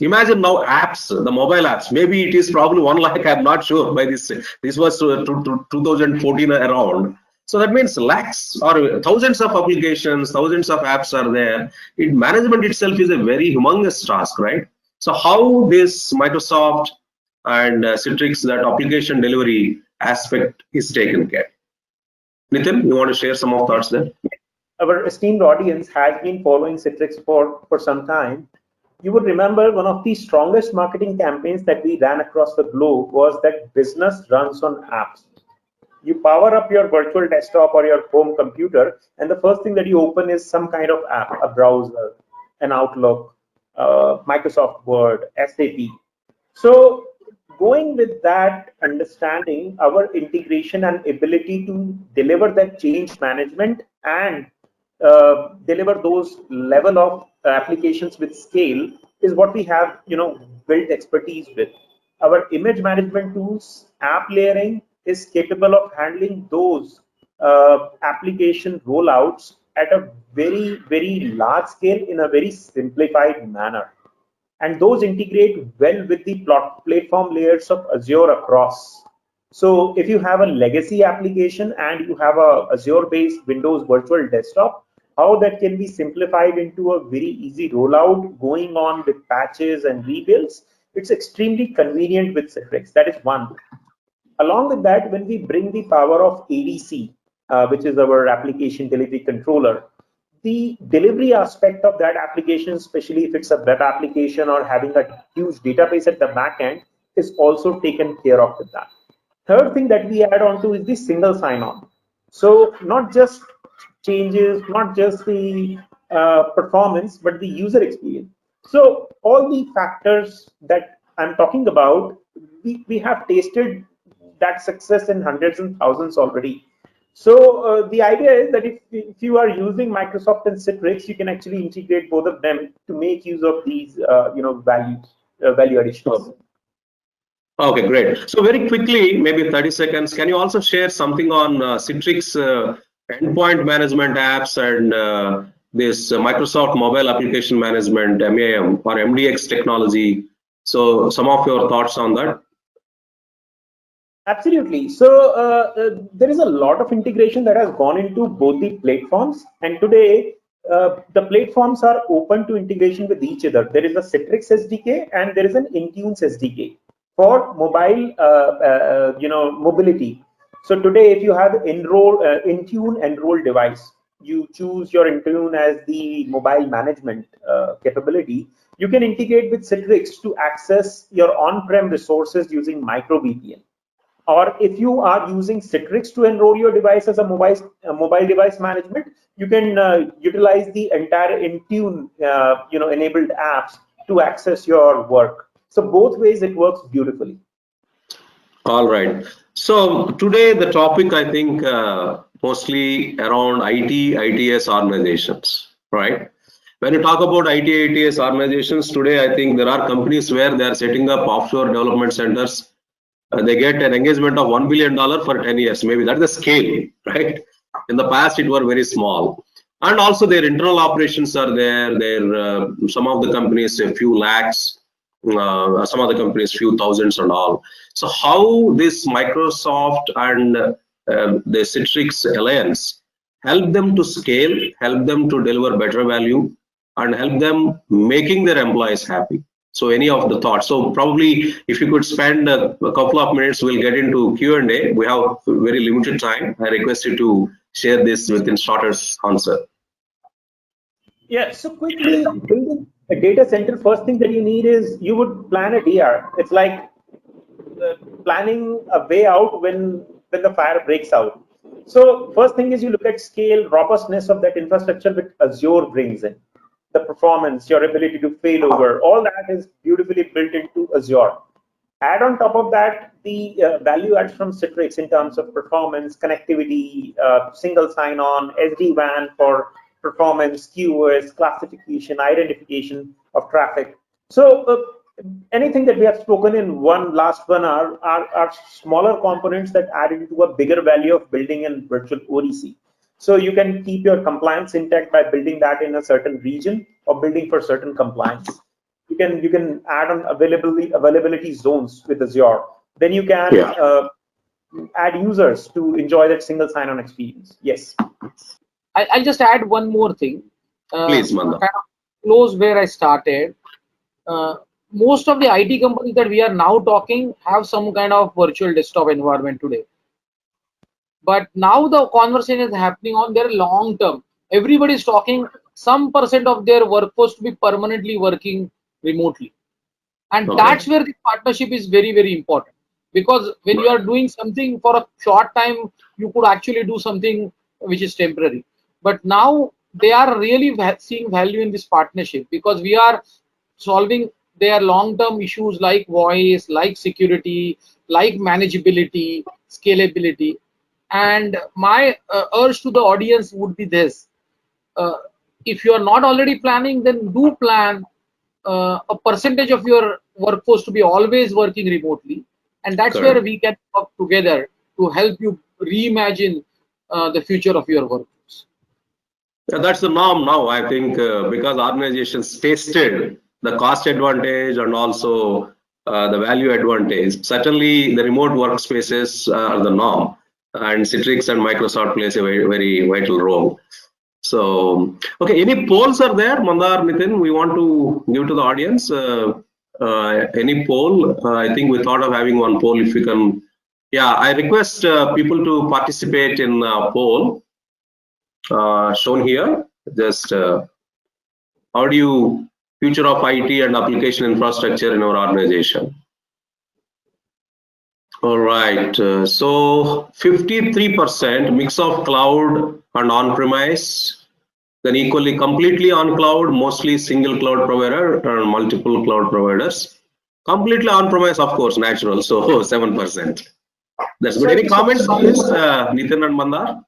Imagine now apps, the mobile apps. Maybe it is probably 1 lakh. I'm not sure. By this was 2014 around. So that means lakhs or thousands of applications, thousands of apps are there. Management itself is a very humongous task, right? So how this Microsoft and Citrix, that application delivery aspect is taken care? Nitin, you want to share some of thoughts there? Our esteemed audience has been following Citrix for some time. You would remember one of the strongest marketing campaigns that we ran across the globe was that business runs on apps. You power up your virtual desktop or your home computer, and the first thing that you open is some kind of app, a browser, an Outlook, Microsoft Word, SAP. So going with that understanding, our integration and ability to deliver that change management and deliver those level of applications with scale is what we have, built expertise with. Our image management tools, app layering, is capable of handling those application rollouts at a very, very large scale in a very simplified manner. And those integrate well with the platform layers of Azure across. So if you have a legacy application and you have a Azure-based Windows virtual desktop, how that can be simplified into a very easy rollout going on with patches and rebuilds, it's extremely convenient with Citrix. That is one. Along with that, when we bring the power of ADC, which is our application delivery controller, the delivery aspect of that application, especially if it's a web application or having a huge database at the back end, is also taken care of with that. Third thing that we add on to is the single sign-on. So not just changes, not just the performance, but the user experience. So all the factors that I'm talking about, we have tasted that success in hundreds and thousands already. So the idea is that if you are using Microsoft and Citrix, you can actually integrate both of them to make use of these value additions. Okay, great. So very quickly, maybe 30 seconds, can you also share something on Citrix endpoint management apps and this Microsoft mobile application management, MAM or MDX technology? So some of your thoughts on that? Absolutely. So there is a lot of integration that has gone into both the platforms, and today the platforms are open to integration with each other. There is a Citrix SDK and there is an Intune SDK for mobile, mobility. So today, if you have Intune enroll device, you choose your Intune as the mobile management capability. You can integrate with Citrix to access your on-prem resources using micro VPN. Or if you are using Citrix to enroll your device as a mobile device management, you can utilize the entire Intune enabled apps to access your work. So both ways it works beautifully. All right. So today the topic, I think, mostly around IT, ITS organizations, right? When you talk about IT, ITS organizations today, I think there are companies where they are setting up offshore development centers. They get an engagement of $1 billion for 10 years. Maybe that's the scale, right? In the past, it were very small. And also their internal operations are there. Some of the companies, a few lakhs, some of the companies, few thousands and all. So how this Microsoft and the Citrix alliance help them to scale, help them to deliver better value, and help them making their employees happy? So any of the thoughts? So probably if you could spend a couple of minutes, we'll get into Q&A. We have very limited time. I request you to share this within shorter answer. Yeah, so quickly, building a data center, first thing that you need is you would plan a DR. It's like planning a way out when the fire breaks out. So first thing is you look at scale, robustness of that infrastructure which Azure brings in. The performance, your ability to fail over, all that is beautifully built into Azure. Add on top of that the value adds from Citrix in terms of performance, connectivity, single sign-on, SD-WAN for performance, QoS, classification, identification of traffic. So anything that we have spoken in last 1 hour are smaller components that add into a bigger value of building a virtual ODC. So you can keep your compliance intact by building that in a certain region or building for certain compliance. You can add on availability zones with Azure. Then you can add users to enjoy that single sign-on experience. Yes. I'll just add one more thing. Please, Manda. Kind of close where I started. Most of the IT companies that we are now talking have some kind of virtual desktop environment today. But now the conversation is happening on their long term. Everybody is talking some % of their workforce to be permanently working remotely. And that's where the partnership is very, very important. Because when you are doing something for a short time, you could actually do something which is temporary. But now they are really seeing value in this partnership because we are solving their long-term issues like voice, like security, like manageability, scalability. And my urge to the audience would be this. If you are not already planning, then do plan a percentage of your workforce to be always working remotely. And that's where we can work together to help you reimagine the future of your workforce. That's the norm now, I think, because organizations tasted the cost advantage and also the value advantage. Certainly, the remote workspaces are the norm, and Citrix and Microsoft plays a very, very vital role. So, okay, any polls are there, Mandar, Nitin, we want to give to the audience? Any poll? I think we thought of having one poll if we can. Yeah, I request people to participate in a poll shown here. Just how do you future of IT and application infrastructure in our organization? All right, so 53% mix of cloud and on-premise, then equally completely on cloud, mostly single cloud provider and multiple cloud providers. Completely on-premise, of course, natural, so 7%. That's good. Any comments on this, Nitin and Mandar?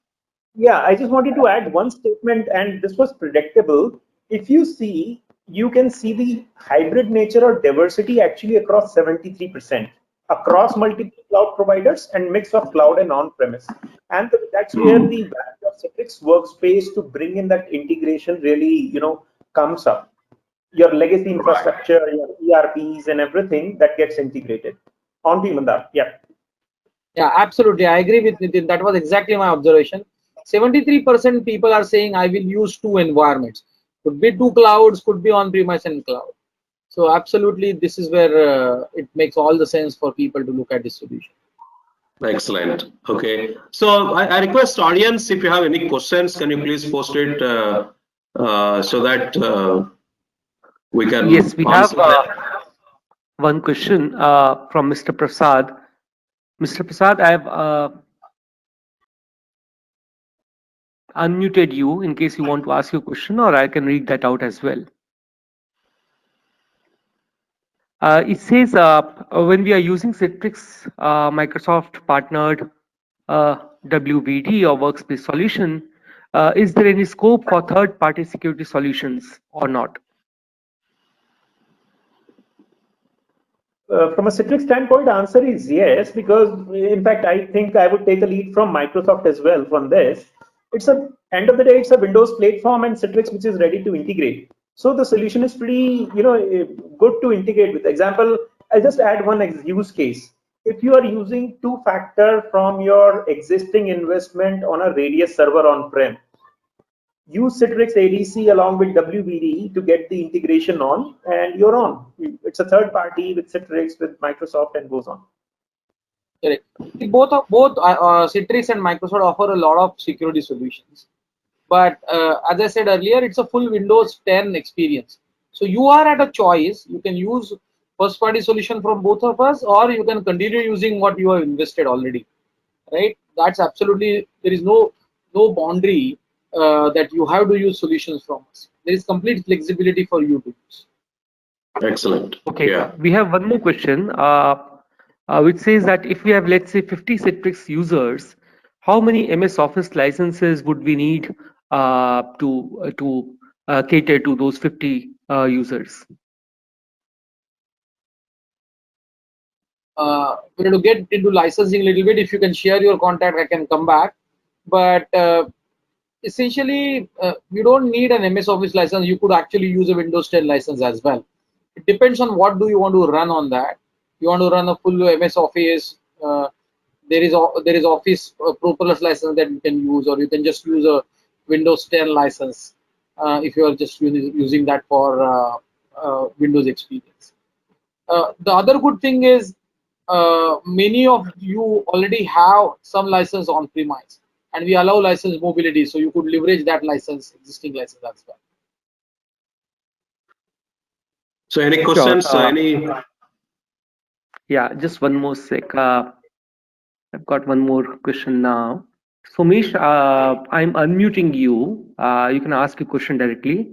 Yeah, I just wanted to add one statement, and this was predictable. If you see, you can see the hybrid nature or diversity actually across 73%. Across multiple cloud providers and mix of cloud and on-premise. And that's where the value of Citrix Workspace to bring in that integration really, comes up. Your legacy infrastructure, your ERPs and everything that gets integrated. On to Mandar. Yeah. Yeah, absolutely. I agree with Nitin. That was exactly my observation. 73% people are saying I will use 2 environments. Could be 2 clouds, could be on-premise and cloud. So absolutely, this is where it makes all the sense for people to look at this solution. Excellent. Okay. So I request audience, if you have any questions, can you please post it so that we can. Yes, we have one question from Mr. Prasad. Mr. Prasad, I have unmuted you in case you want to ask your question, or I can read that out as well. It says when we are using Citrix Microsoft partnered WVD or workspace solution, is there any scope for third-party security solutions or not? From a Citrix standpoint, the answer is yes, because in fact, I think I would take a lead from Microsoft as well from this. It's end of the day, it's a Windows platform and Citrix which is ready to integrate. So the solution is pretty, good to integrate with. Example, I'll just add one use case. If you are using 2-factor from your existing investment on a Radius server on-prem, use Citrix ADC along with WVD to get the integration on, and you're on. It's a third party with Citrix, with Microsoft, and goes on. Correct. Both Citrix and Microsoft offer a lot of security solutions. But as I said earlier, it's a full Windows 10 experience. So you are at a choice. You can use first-party solution from both of us, or you can continue using what you have invested already. Right? That's absolutely, there is no boundary that you have to use solutions from us. There is complete flexibility for you to use. Excellent. Okay. Yeah. We have one more question which says that if we have, let's say, 50 Citrix users, how many MS Office licenses would we need to cater to those 50 users? We have to get into licensing a little bit. If you can share your contact, I can come back. But essentially, you don't need an MS Office license. You could actually use a Windows 10 license as well. It depends on what do you want to run on that. You want to run a full MS Office. There is Office Pro Plus license that you can use, or you can just use a Windows 10 license if you are just using that for Windows experience. The other good thing is many of you already have some license on premise, and we allow license mobility, so you could leverage that existing license as well. So any questions? Yeah, just one more sec. I've got one more question now. Somesh, I'm unmuting you. You can ask a question directly.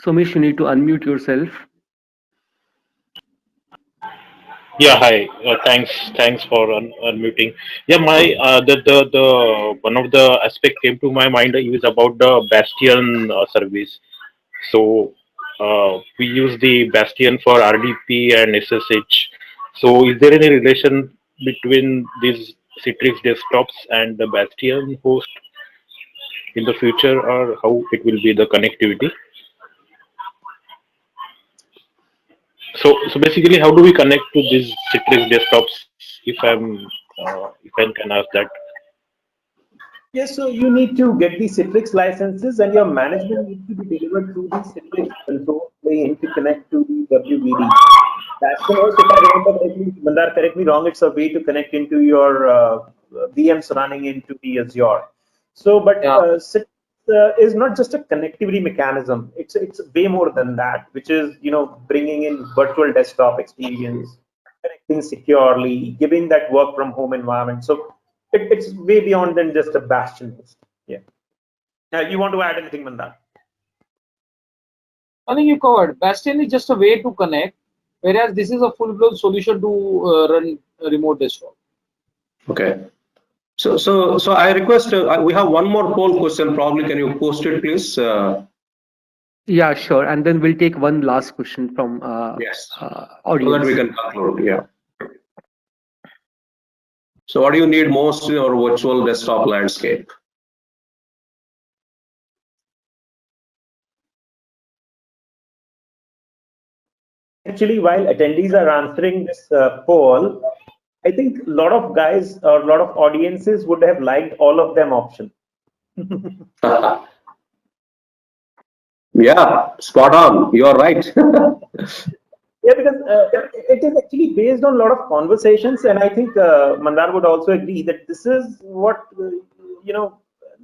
Somesh, you need to unmute yourself. Yeah, hi. Thanks for unmuting. Yeah, my the one of the aspect came to my mind is about the Bastion service. So we use the Bastion for RDP and SSH. So is there any relation between these Citrix desktops and the Bastion host in the future, or how it will be the connectivity? So basically, how do we connect to these Citrix desktops? If I can ask that. Yes, so you need to get the Citrix licenses, and your management needs to be delivered through the Citrix control plane to connect to the WVD. That's the most, if I remember correctly, Mandar, correct me wrong, it's a way to connect into your VMs running into the Azure. So, but Citrix is not just a connectivity mechanism. It's way more than that, which is bringing in virtual desktop experience, connecting securely, giving that work from home environment. So it's way beyond than just a Bastion host. Yeah. You want to add anything, Mandar? I think you covered. Bastion is just a way to connect, whereas this is a full-blown solution to run a remote desktop. Okay. So I request we have one more poll question. Probably can you post it, please? Yeah, sure. And then we'll take one last question from yes, audience. so that we can conclude. Yeah. So what do you need most in your virtual desktop landscape? Actually, while attendees are answering this poll, I think a lot of guys or a lot of audiences would have liked all of them option. Yeah, spot on. You are right. Yeah, because it is actually based on a lot of conversations, and I think Mandar would also agree that this is what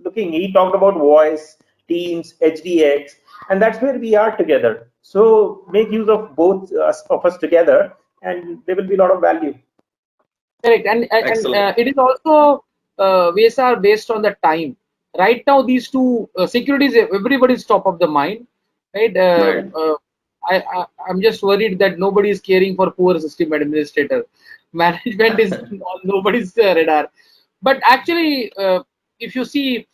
looking. He talked about voice, Teams, HDX, and that's where we are together. So make use of both of us together, and there will be a lot of value. Correct, and it is also VSR based on the time. Right now, these two security is everybody's top of the mind, right? Right. I'm just worried that nobody is caring for poor system administrator. Management is on nobody's radar. But actually, if you see,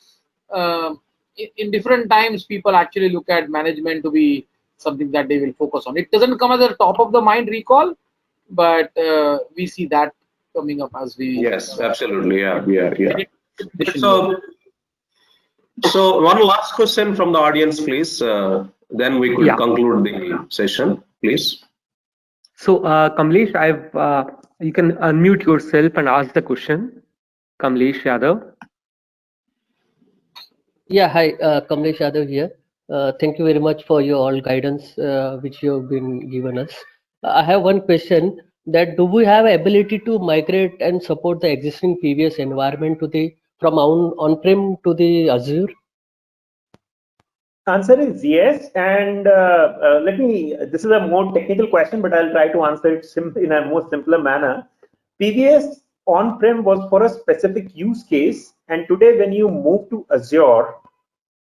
in different times, people actually look at management to be something that they will focus on. It doesn't come as a top of the mind recall, but we see that coming up as we. Yes, absolutely. Yeah. So one last question from the audience, please. Then we could conclude the session, please. So Kamlesh, you can unmute yourself and ask the question. Kamlesh Yadav. Yeah, hi, Kamlesh Yadav here. Thank you very much for your all guidance which you have been given us. I have one question: that do we have ability to migrate and support the existing previous environment from on-prem to the Azure? Answer is yes, and let me. This is a more technical question, but I'll try to answer it in a more simpler manner. Previous on-prem was for a specific use case, and today when you move to Azure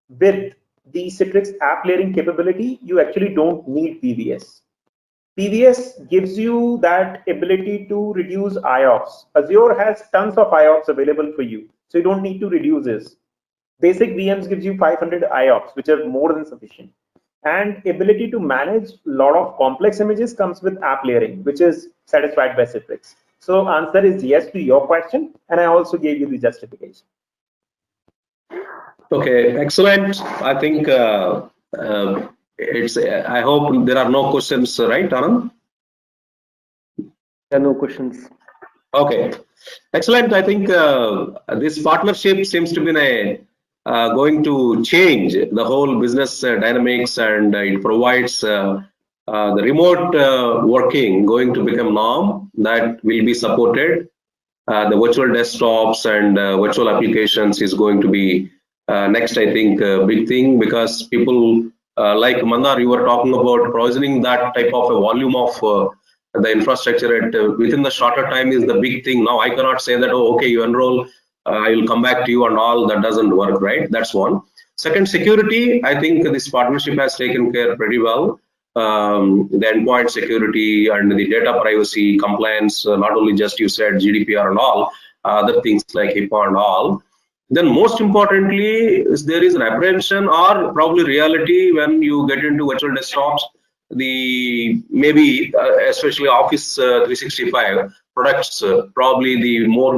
with the Citrix app layering capability, you actually don't need PVS. PVS gives you that ability to reduce IOPS. Azure has tons of IOPS available for you, so you don't need to reduce this. Basic VMs gives you 500 IOPS, which are more than sufficient. And ability to manage a lot of complex images comes with app layering, which is satisfied by Citrix. So answer is yes to your question, and I also gave you the justification. Okay, excellent. I think it's. I hope there are no questions, right, Anand? There are no questions. Okay, excellent. I think this partnership seems to be going to change the whole business dynamics, and it provides the remote working going to become norm that will be supported. The virtual desktops and virtual applications is going to be next, I think, big thing, because people like Mandar, you were talking about provisioning that type of a volume of the infrastructure at within the shorter time is the big thing. Now I cannot say that, oh, okay, you enroll, I will come back to you and all. That doesn't work, right? That's one. Second, security. I think this partnership has taken care pretty well. The endpoint security and the data privacy compliance, not only just you said GDPR and all, other things like HIPAA and all. Then most importantly, there is an apprehension or probably reality when you get into virtual desktops, the maybe especially Office 365 products, probably the more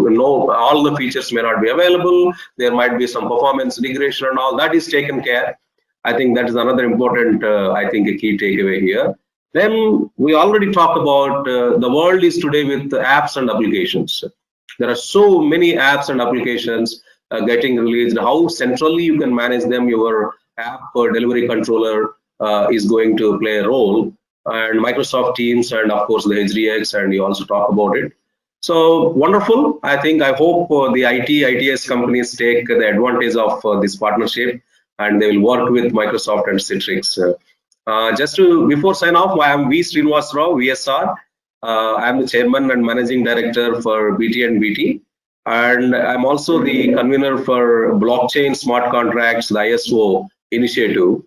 all the features may not be available. There might be some performance degradation and all that is taken care. I think that is another important, I think, a key takeaway here. Then we already talked about the world is today with apps and applications. There are so many apps and applications getting released. How centrally you can manage them, your app or delivery controller is going to play a role, and Microsoft Teams, and of course the HDX, and you also talk about it. So wonderful. I hope the ITS companies take the advantage of this partnership, and they will work with Microsoft and Citrix. Just to before sign off, I am V. Srinivas Rao, VSR. I am the chairman and managing director for BT and BT, and I'm also the convener for blockchain smart contracts, the ISO initiative.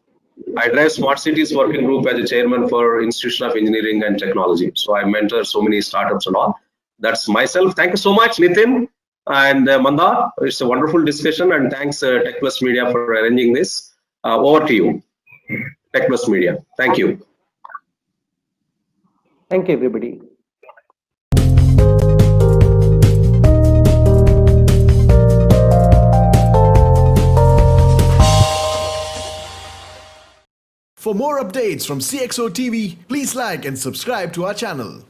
I drive Smart Cities Working Group as a chairman for Institution of Engineering and Technology. So I mentor so many startups and all. That's myself. Thank you so much, Nitin and Mandar. It's a wonderful discussion, and thanks Tech Plus Media for arranging this. Over to you, Tech Plus Media. Thank you. Thank you, everybody. For more updates from CXO TV, please like and subscribe to our channel.